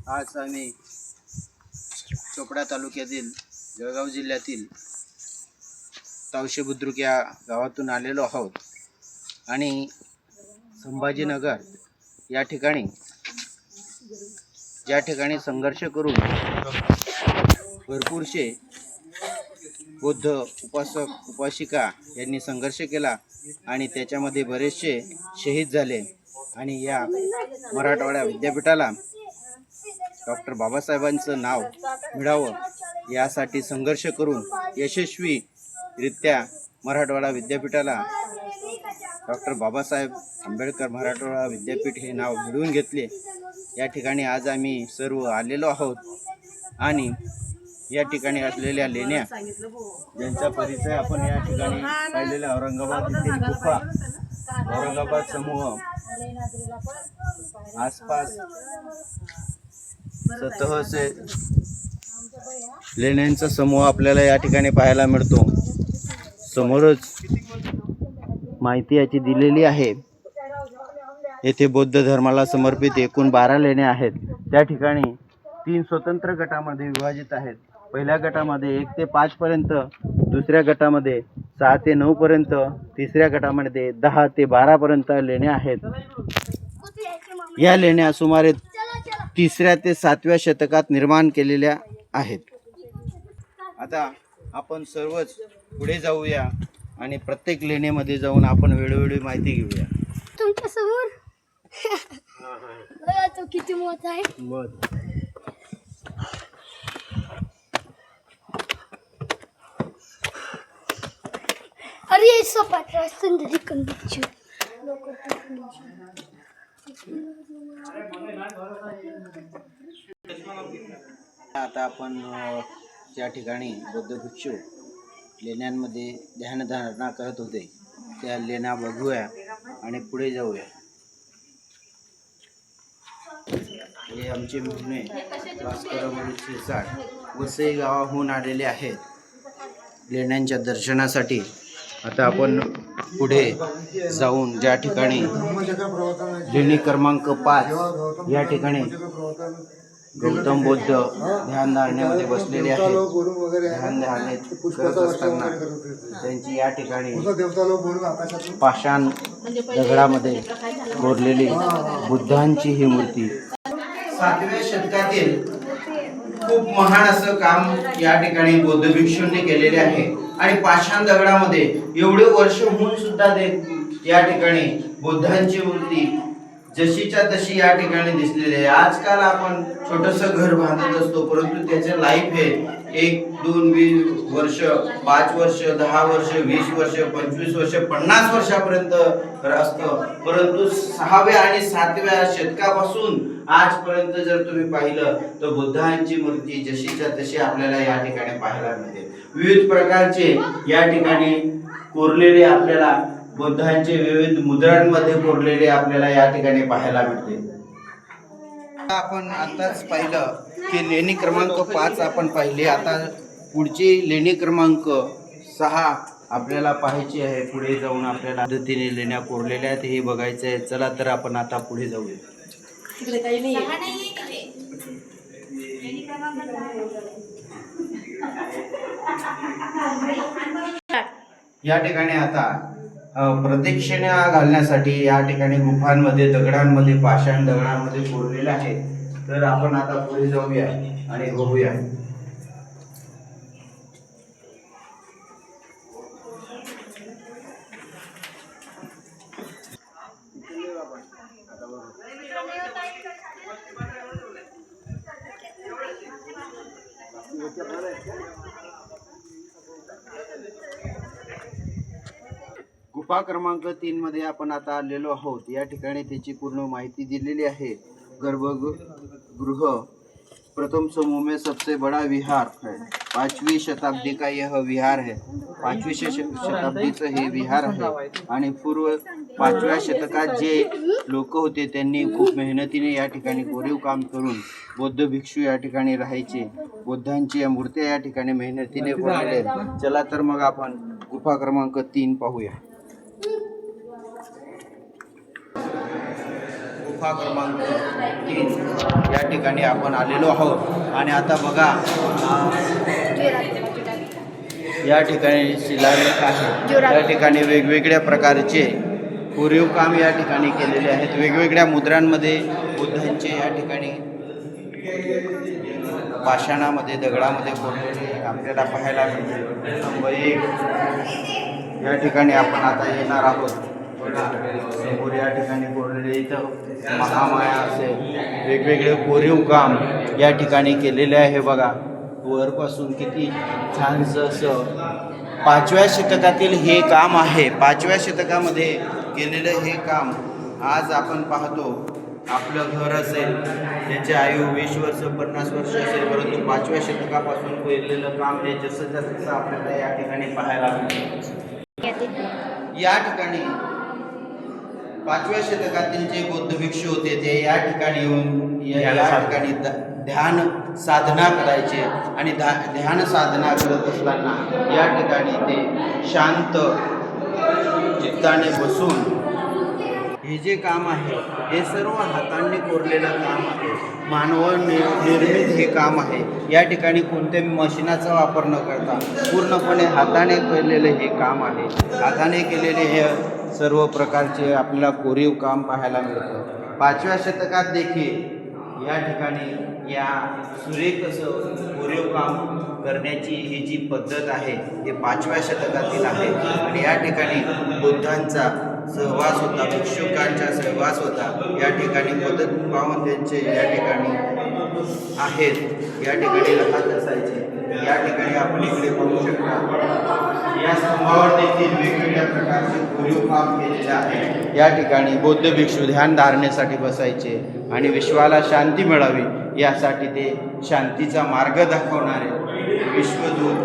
आज आम्ही चोपडा तालुक्यातील जळगाव जिल्ह्यातील तावशी बुद्रुक या गावातून आलेलो आहोत आणि संभाजीनगर या ठिकाणी ज्या ठिकाणी संघर्ष करून भरपूरशे बौद्ध उपासक उपासिका यांनी संघर्ष केला आणि त्याच्यामध्ये बरेचसे शहीद झाले आणि या मराठवाडा विद्यापीठाला डॉक्टर बाबासाहेबांचं नाव मिळावं यासाठी संघर्ष करून यशस्वीरित्या मराठवाडा विद्यापीठाला डॉक्टर बाबासाहेब आंबेडकर मराठवाडा विद्यापीठ हे नाव मिळवून घेतले। या ठिकाणी आज आम्ही सर्व आलेलो आहोत आणि या ठिकाणी असलेल्या लेण्या ज्यांचा परिचय आपण या ठिकाणी पाहिलेला औरंगाबाद येथील गुफा, औरंगाबाद समूह, आसपास सतह से लेण्यांचा समूह आपल्याला या ठिकाणी पाहायला मिळतो। समोरच माहिती याची दिलेली आहे। येथे बौद्ध धर्माला समर्पित एकूण 12 लेण्या आहेत। त्या ठिकाणी 3 स्वतंत्र गटामध्ये विभाजित आहेत। पहिल्या गटामध्ये 1 ते 5 पर्यंत, दुसऱ्या गटामध्ये 6 ते 9 पर्यंत, तिसऱ्या गटामध्ये 10 ते 12 पर्यंत लेण्या आहेत। या लेण्या सुमारे 3ऱ्या ते 7व्या शतकात निर्माण केलेल्या आहेत। आता आपण सर्वच पुढे जाऊया आणि प्रत्येक लेण्यामध्ये जाऊन आपण वेळोवेळी माहिती घेऊया। तुमच्या समोर तो किती मोठा आहे। अरे सपाट सुंदरी कंदीची लोक आता आपण ज्या ठिकाणी बौद्ध भिक्षू लेण्यांमध्ये ध्यानधारणा करत होते त्या लेण्या बघूया आणि पुढे जाऊया। हे आमचे मेहुणे भास्कर शिरसाट वसई गावाहून आलेले आहेत लेण्यांच्या दर्शनासाठी। आता आपण पुढे जाऊन ज्या ठिकाणी लेणी क्रमांक 5 या ठिकाणी गौतम बुद्ध ध्यानधारणेमध्ये बसलेले आहेत। ध्यानधारणे करत असताना त्यांची या ठिकाणी पाषाण दगडामध्ये कोरलेली बुद्धांची ही मूर्ती 7व्या शतकातील खूप महान असं काम या ठिकाणी बौद्ध भिक्षूंनी केलेले आहे आणि पाषाण दगडामध्ये एवढे वर्ष होऊन सुद्धा ते या ठिकाणी बुद्धांची मूर्ती जशीच्या तशी या ठिकाणी दिसलेली आहे। आजकाल आपण छोटंसं घर बांधत असतो परंतु त्याचे लाईफ हे 1, 2, 20 वर्ष, 5 वर्ष, 10 वर्ष, 20 वर्ष, 25 वर्ष, 50 वर्षापर्यंत असतं। परंतु 6व्या आणि 7व्या शतकापासून आजपर्यंत जर तुम्ही पाहिलं तर बुद्धांची मूर्ती जशीच्या तशी आपल्याला या ठिकाणी पाहायला मिळते। विविध प्रकारचे या ठिकाणी कोरलेले आपल्याला बुद्धांचे विविध मुद्रांमध्ये कोरलेले आपल्याला या ठिकाणी पाहायला मिळते। आपण आताच पाहिलं की लेणी क्रमांक 5 आपण पाहिली। आता पुढची लेणी क्रमांक 6 आपल्याला पाहायची आहे। पुढे जाऊन आपल्याला पद्धतीने लेण्या कोरलेल्या आहेत हे बघायचं आहे। चला तर आपण आता पुढे जाऊया। तिकडे काही नाही या ठिकाणी आता प्रदक्षिणा घालण्यासाठी या ठिकाणी गुफांमध्ये दगडांमध्ये पाषाण दगडांमध्ये कोरलेले आहे। तर आपण आता पुढे जाऊया आणि बघूया। गुफा क्रमांक 3 मध्ये आपण आता आलेलो आहोत। या ठिकाणी त्याची पूर्ण माहिती दिलेली आहे। गर्भगृह प्रथम समूह में सबसे बड़ा विहार है। 5वीं शताब्दी का यह विहार है। 5वीं शताब्दीचं हे विहार आहे आणि पूर्व 5व्या शतकात जे लोक होते त्यांनी खूप मेहनतीने या ठिकाणी कोरीव काम करून बौद्ध भिक्षू या ठिकाणी राहायचे। बुद्धांची या मूर्त्या या ठिकाणी मेहनतीने कोरलेल्या आहेत। चला तर मग आपण गुफा क्रमांक 3 पाहूया। गुफा क्रमांक 3 या ठिकाणी आपण आलेलो आहोत. आणि आता बघा या ठिकाणी शिलालेख आहे. या ठिकाणी वेगवेगळ्या प्रकारचे कोरीव काम या ठिकाणी केलेले आहेत. वेगवेगळ्या मुद्रांमध्ये बुद्धांचे या ठिकाणी पाषाणामध्ये दगडामध्ये कोरलेले आपल्याला पाहायला मिळते. या ठिकाणी आपण आता येणार आहोत. समोर या ठिकाणी कोरलेले इथं महामाया असेल वेगवेगळे कोरीव काम या ठिकाणी केलेले आहे. बघा वरपासून किती छानसं असं 5व्या शतकातील हे काम आहे. 5व्या शतकामध्ये केलेलं हे काम आज आपण पाहतो. आपलं घर असेल त्याचे आयु 20 वर्ष 50 वर्ष असेल, परंतु 5व्या शतकापासून केलेलं काम हे जसं तसं आपल्याला या ठिकाणी पाहायला मिळते. या ठिकाणी 5व्या शतकातील जे बौद्ध भिक्षू होते ते या ठिकाणी येऊन या ठिकाणी ध्यान साधना करायचे. आणि ध्यान साधना करत असताना या ठिकाणी ते शांत चित्ताने बसून हे जे काम आहे हे सर्व हातांनी कोरलेलं काम आहे. निर्मित हे काम आहे. या ठिकाणी कोणत्याही मशिनाचा वापर न करता पूर्णपणे हाताने केलेले हे काम आहे. हाताने केलेले हे सर्व प्रकारचे आपल्याला कोरीव काम पाहायला मिळतं. 5व्या शतकात देखील या ठिकाणी या सुरेख असं कोरीव काम करण्याची ही जी पद्धत आहे हे 5व्या शतकातील आहे. आणि या ठिकाणी बुद्धांचा सहवास होता, भिक्षुकांचा सहवास होता. या ठिकाणी मदत पावन त्यांचे या ठिकाणी आहेत, या ठिकाणी राहत असायचे. या ठिकाणी आपण इकडे पाहू शकता या स्तंभावर देखील वेगवेगळ्या प्रकारचे कोरीव काम केलेले आहे. या ठिकाणी बौद्ध भिक्षू ध्यान धारणेसाठी बसायचे आणि विश्वाला शांती मिळावी यासाठी ते शांतीचा मार्ग दाखवणारे विश्वदूत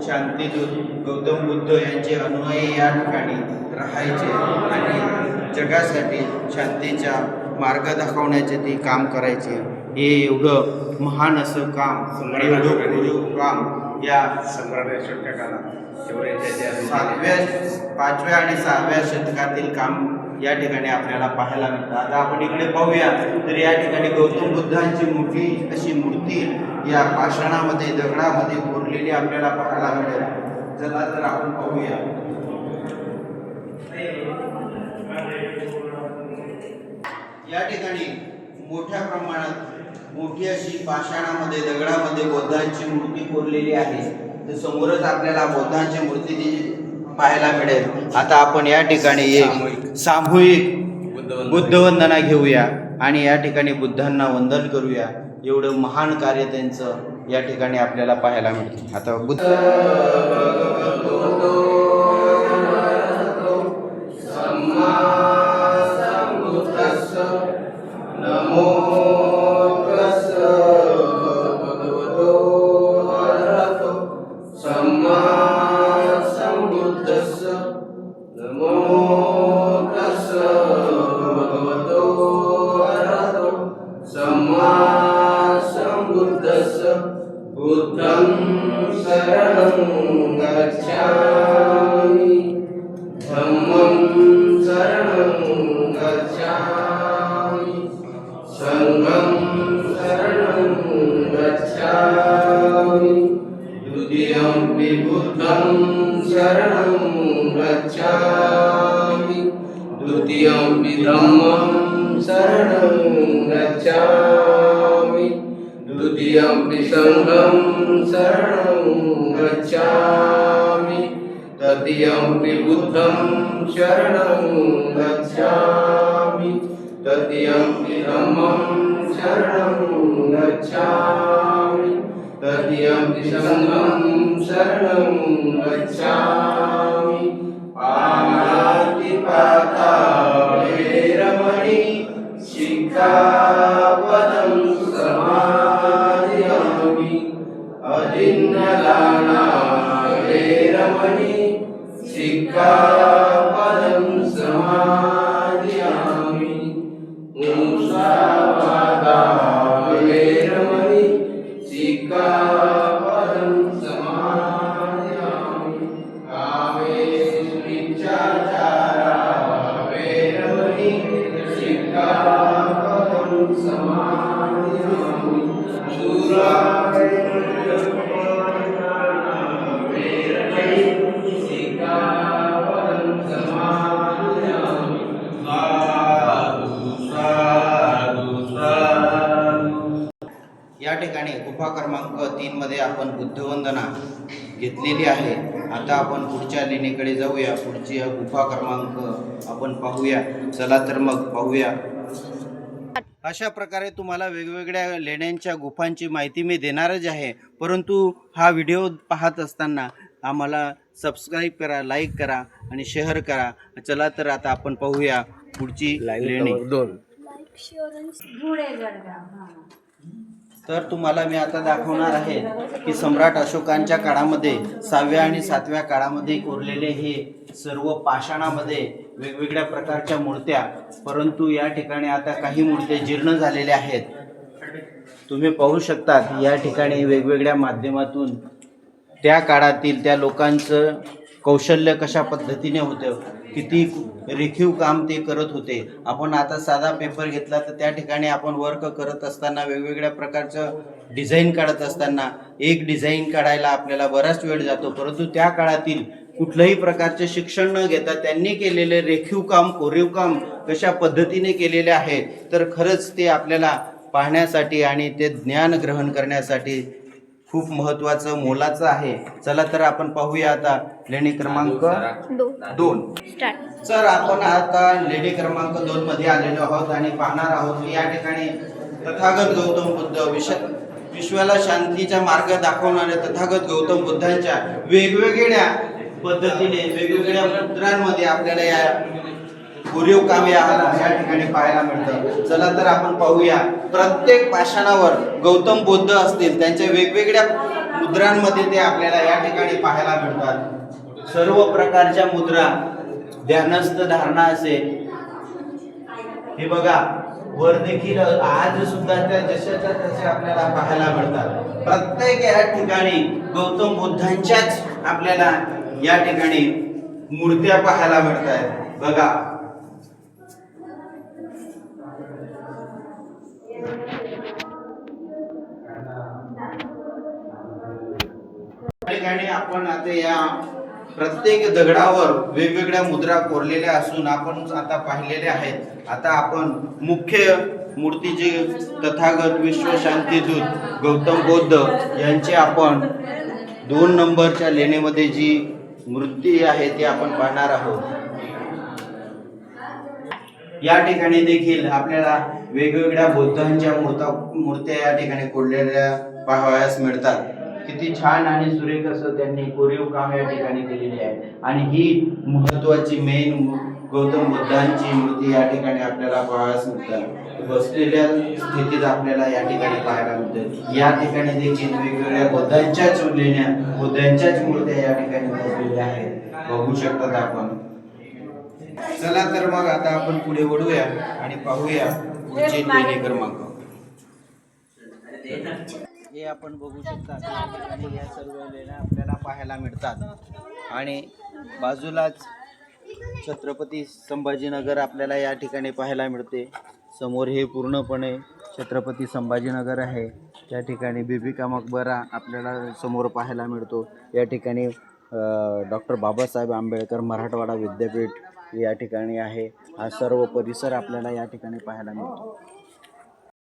शांतीदूत गौतम बुद्ध यांचे अनुयायी या ठिकाणी राहायचे आणि जगासाठी शांतीचा मार्ग दाखवण्याचे ते काम करायचे. हे एवढं महान असं काम, एवढं कोरीव काम या 5व्या आणि 6व्या शतकातील काम या ठिकाणी आपल्याला पाहायला मिळतं. आता आपण इकडे पाहूया तर या ठिकाणी गौतम बुद्धांची मोठी अशी मूर्ती या पाषाणामध्ये दगडामध्ये कोरलेली आपल्याला पाहायला मिळेल. चला तर आपण पाहूया. या ठिकाणी मोठ्या प्रमाणात मोठी अशी पाषाणामध्ये दगडामध्ये बुद्धांची मूर्ती कोरलेली आहे. तर समोरच आपल्याला बुद्धांची मूर्ती पाहायला मिळेल. आता आपण या ठिकाणी एक सामूहिक बुद्धवंदना घेऊया आणि या ठिकाणी बुद्धांना वंदन करूया. एवढं महान कार्य त्यांचं या ठिकाणी आपल्याला पाहायला मिळते. आता बुद्ध बुद्धं शरणं गच्छामि धम्मं शरणं गच्छामि संघं शरणं गच्छामि द्वितीयंपि बुद्धं शरणं गच्छामि द्वितीयंपि धम्मं शरणं गच्छामि द्वितीयंपि संघं शरणं गच्छामि तृतीयंपि बुद्धं शरणं गच्छामि तृतीयंपि धम्मं शरणं गच्छामि तृतीयंपि संघं शरणं गच्छामि पाणातिपाता वैरमणि शिक्षापदं समादयामि अजिन्नदाना वैरमणि शिक्षापदं समादयामि मुसावादा वैरमणि शिक्षापदं समादयामि कामेषु मिथ्याचारा वैरमणि शिक्षापदं या ठिकाणी गुफा क्रमांक 3 मध्ये आपण बुद्धवंदना घेतलेली आहे. आता आपण पुढच्या लेणीकडे जाऊया. पुढची गुफा क्रमांक आपण पाहूया. चला तर मग पाहूया. अशा प्रकारे तुम्हाला वेगवेगळ्या लेण्यांच्या गुफांची माहिती मी देणारच आहे, परंतु हा व्हिडिओ पाहत असताना आम्हाला सबस्क्राईब करा, लाईक करा आणि शेअर करा. चला तर आता आपण पाहूया पुढची लेणी. तर तुम्हाला मी आता दाखवणार आहे की सम्राट अशोकांच्या काळामध्ये 6व्या आणि 7व्या काळामध्ये कोरलेले हे सर्व पाषाणामध्ये वेगवेगळ्या प्रकारच्या मूर्त्या, परंतु या ठिकाणी आता काही मूर्त्या जीर्ण झालेल्या आहेत. तुम्ही पाहू शकता या ठिकाणी वेगवेगळ्या माध्यमातून त्या काळातील त्या लोकांचं कौशल्य कशा पद्धतीने होतं, किती रेखीव काम ते करत होते. आपण आता साधा पेपर घेतला तर त्या ठिकाणी आपण वर्क करत असताना वेगवेगळ्या प्रकारचं डिझाईन काढत असताना एक डिझाईन काढायला आपल्याला बराच वेळ जातो, परंतु त्या काळातील कुठल्याही प्रकारचे शिक्षण न घेता त्यांनी केलेले रेखीव काम, कोरीव काम कशा पद्धतीने केलेले आहे, तर खरंच ते आपल्याला पाहण्यासाठी आणि ते ज्ञान ग्रहण करण्यासाठी खूप महत्त्वाचं, मोलाचं आहे. चला तर आपण पाहूया आता लेणी क्रमांक 2. सर, आपण आता लेणी क्रमांक 2 मध्ये आलेलो आहोत आणि पाहणार आहोत की या ठिकाणी तथागत गौतम बुद्ध विश्वाला शांतीचा मार्ग दाखवणाऱ्या तथागत गौतम बुद्धांच्या वेगवेगळ्या पद्धतीने वेगवेगळ्या मुद्रांमध्ये आपल्याला या कोरीव काम या ठिकाणी पाहायला मिळतं. चला तर आपण पाहूया. प्रत्येक पाषाणावर गौतम बुद्ध असतील त्यांच्या वेगवेगळ्या मुद्रांमध्ये ते आपल्याला या ठिकाणी पाहायला मिळतात. सर्व प्रकारच्या मुद्रा, ध्यानस्थ धारणा असेल, हे बघा वर देखील आज सुद्धा त्या जशाच्या तसे आपल्याला पाहायला मिळतात. प्रत्येक या ठिकाणी गौतम बुद्धांच्याच आपल्याला या ठिकाणी मूर्त्या पाहायला मिळत आहेत. बघा ठिकाणी आपण आता या प्रत्येक दगडावर वेगवेगळ्या मुद्रा कोरलेल्या असून आपण आता पाहिलेल्या आहेत. आता आपण मुख्य मूर्तीचे तथागत विश्व शांतीदूत गौतम बुद्ध यांची आपण 2 नंबरच्या लेणीमध्ये जी मूर्ती आहे ती आपण पाहणार आहोत. या ठिकाणी देखील आपल्याला वेगवेगळ्या बुद्धांच्या मूर्त्या या ठिकाणी कोरलेल्या पाहावयास मिळतात. किती छान आणि सुरेख असं त्यांनी कोरीव काम या ठिकाणी केलेले आहे. आणि ही महत्वाची मेन गौतम बुद्धांची मूर्ती या ठिकाणी आपल्याला पाहावयास मिळतात. बसलेल्या स्थितीत आपल्याला या ठिकाणी पाहायला मिळते. या ठिकाणी देखील वेगवेगळ्या बुद्धांच्याच लेण्या, बुद्धांच्याच मूर्त्या या ठिकाणी कोरलेल्या आहेत, बघू शकतात आपण. चला तर मग आता आपण पुढे वळूया आणि पाहूया पुढचे लेणी क्रमांक. हे आपण बघू शकता आणि या सर्व लेण्या आपल्याला पाहायला मिळतात. आणि बाजूलाच छत्रपती संभाजीनगर आपल्याला या ठिकाणी पाहायला मिळते. समोर हे पूर्णपणे छत्रपती संभाजीनगर आहे. या ठिकाणी बीबी का मकबरा आपल्याला समोर पाहायला मिळतो. या ठिकाणी डॉक्टर बाबासाहेब आंबेडकर मराठवाडा विद्यापीठ या ठिकाणी आहे. हा सर्व परिसर आपल्याला या ठिकाणी पाहायला मिळतो.